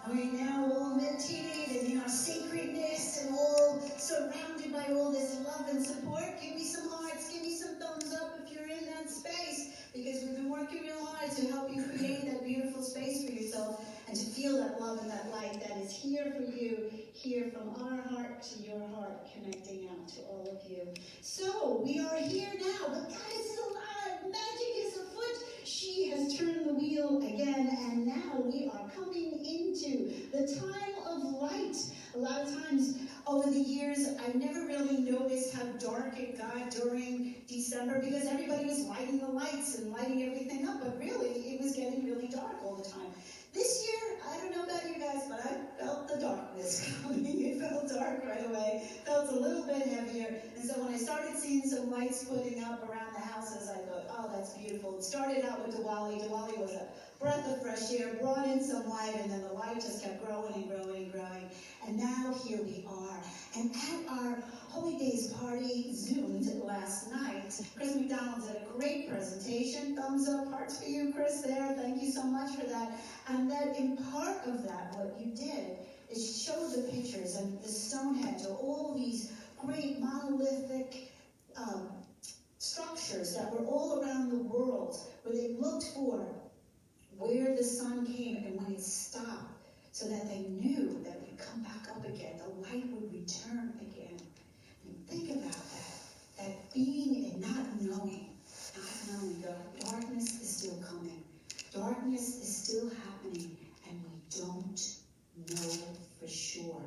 We're now all meditated and in our sacredness and all surrounded by all this love and support. Give me some hearts, give me some thumbs up if you're in that space, because we've been working real hard to help you create that beautiful space for yourself and to feel that love and that light that is here for you, here from our heart to your heart, connecting out to all of you. So, we are here now, but God is alive, magic is afoot. She has turned the wheel again, and now we are coming into the time of light. A lot of times over the years, I never really noticed how dark it got during December because everybody was lighting the lights and lighting everything up, but really, it was getting really dark all the time. This year, I don't know about you guys, but I felt the darkness coming. It felt dark right away. Felt a little bit heavier. And so when I started seeing some lights putting up around the houses, I thought, oh, that's beautiful. It started out with Diwali. Diwali was a breath of fresh air, brought in some light, and then the light just kept growing and growing and growing. And now here we are. And at our Holy Days party, Zoomed last night, Chris McDonald's had a great presentation. Thumbs up, hearts for you, Chris, there. Thank you so much for that. And that in part of that, what you did is show the pictures and the Stonehenge, or all these great monolithic structures that were all around the world, where they looked for where the sun came and when it stopped, so that they knew that it would come back up again, the light would return again. And think about that being and not knowing darkness is still coming. Darkness is still happening, and we don't know for sure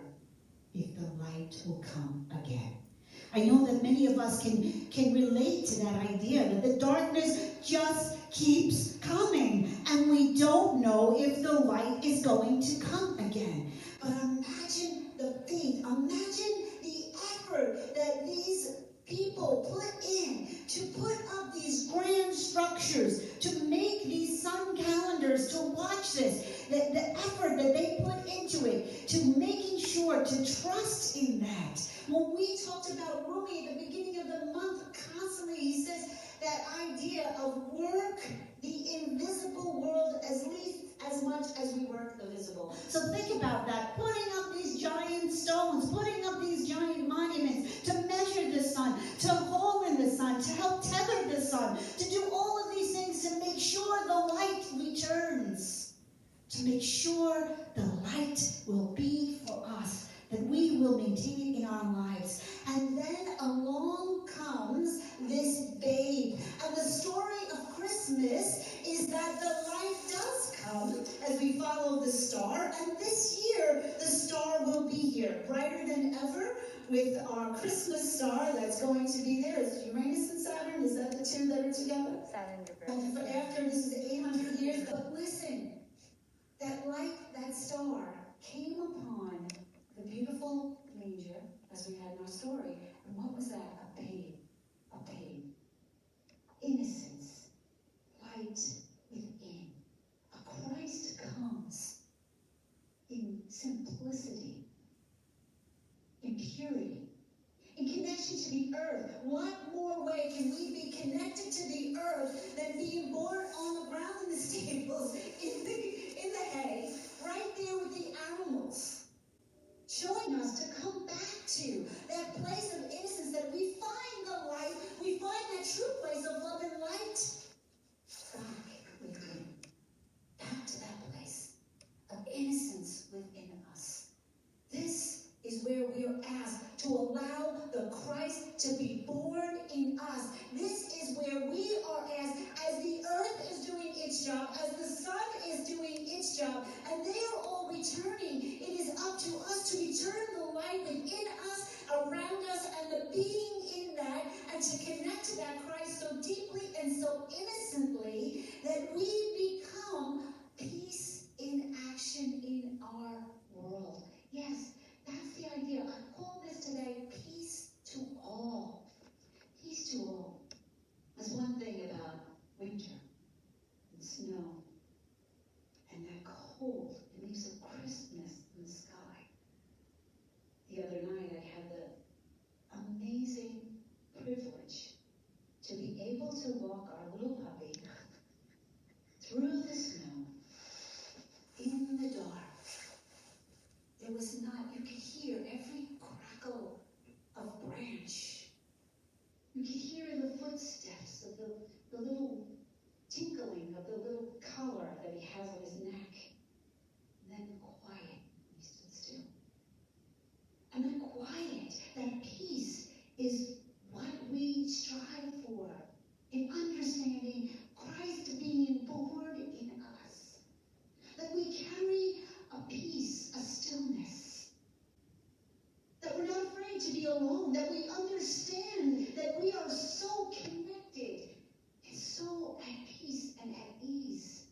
if the light will come again. I know that many of us can relate to that idea, that the darkness just keeps coming, and we don't know if the light is going to come again. But imagine the faith, imagine the effort that these people put in to put up these grand structures, to make these sun calendars, to watch this, the effort that they put into it, to making sure to trust in that. When we talked about Rumi at the beginning of the month, constantly he says that idea of work the invisible world as much as we work the visible. So think about that, putting up these giant stones, putting up these giant monuments to measure the sun, to hold in the sun, to help tether the sun, to do all of these things to make sure the light returns, to make sure the light will be for us, that we will maintain it in our lives. And then along comes this babe. And the story of Christmas is that the light does come as we follow the star. And this year, the star will be here, brighter than ever, with our Christmas star that's going to be there. Is Uranus and Saturn? Is that the two that are together? Saturn. And after this is 800 years. But listen, that light, that star, came upon the beautiful manger, as we had in our story. And what was that? A babe. A babe. Innocence. Light within. A Christ comes in simplicity, in purity, in connection to the earth. What more way can we be connected to the earth than being born on the ground in the stables, in the hay, right there with the animals? Showing us to come back to that place of innocence, that we find the light, we find that true place of love and light back within, back to that place of innocence within us. This is where we are asked to allow the Christ to be born in us. This is where we are asked, as the earth is doing its job, as the sun is doing its job, and they are all returning, it is up to us to return the light within us, around us, and the being in that, and to connect to that Christ so deeply and so innocently that we become peace in action in our world. Yes, that's the idea. I call this today peace to all. Peace to all. There's one thing about winter and snow and that cold. It leaves a crispness in the sky. The other night I had the amazing privilege to be able to walk our little puppy through the snow in the dark the little tinkling of the little collar that he has on his neck. And then the quiet when he stood still. And that quiet, that peace is what we strive for in understanding Christ being born in us. That we carry a peace, a stillness. That we're not afraid to be alone. That we understand that we are so connected and so at peace and at ease.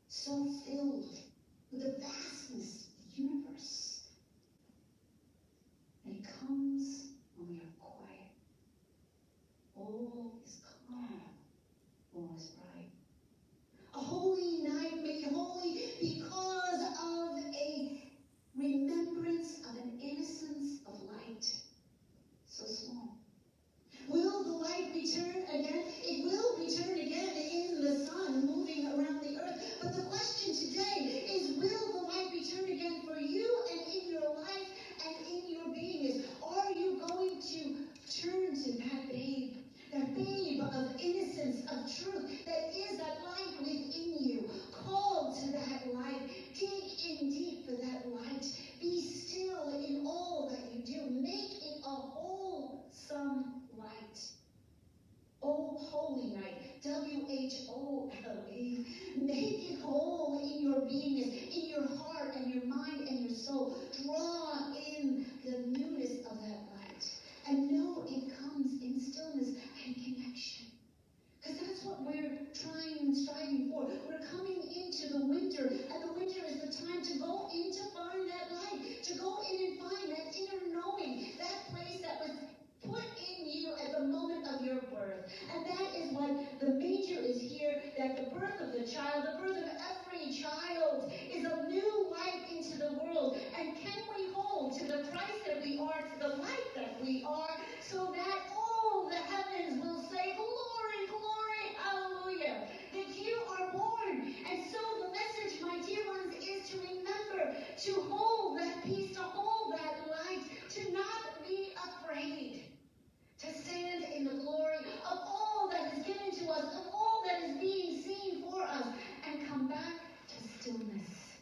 So filled with the vastness of the universe. And it comes when we are quiet. All is calm. All is bright. A holy night made holy because of a remembrance of an innocence of light. So small. Will the light return again? It will return again in the sun moving around the earth. But the question today is, will the light return again for you and in your life and in your being? Are you going to turn to that babe of innocence, of truth, that is that light within you? Call to that light. Dig in deep for that light. Be still in all that you do. Make it a wholesome light. Oh, holy night. W-H-O-L-E. Make it whole in your beingness, in your heart and your mind and your soul. Draw in the newness of that light. And know it comes in stillness and connection. Because that's what we're trying and striving for. We're coming into the winter, and the winter is the time to go in to find that light, to go in and find that inner knowing, that place that was put in you at the moment of your birth. And that is what the manger is here, that the birth of the child, the birth of every child, is a new light into the world. And can we hold to the Christ that we are, to the light that we are, so that all the heavens will say, glory, glory, hallelujah, that you are born. And so the message, my dear ones, is to remember to hold that peace, to hold that light, to not be afraid, to stand in the glory of all that is given to us, of all that is being seen for us, and come back to stillness.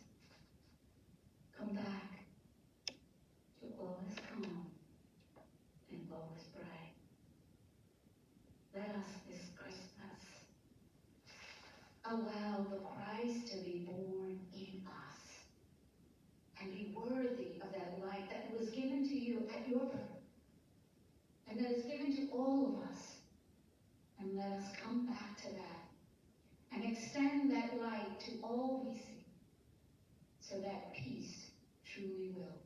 Come back to all is calm and all is bright. Let us this Christmas allow the Christ to be born in us and be worthy of that light that was given to you at your birth and that is given to all of us. And let us come back to that and extend that light to all we see, so that peace truly will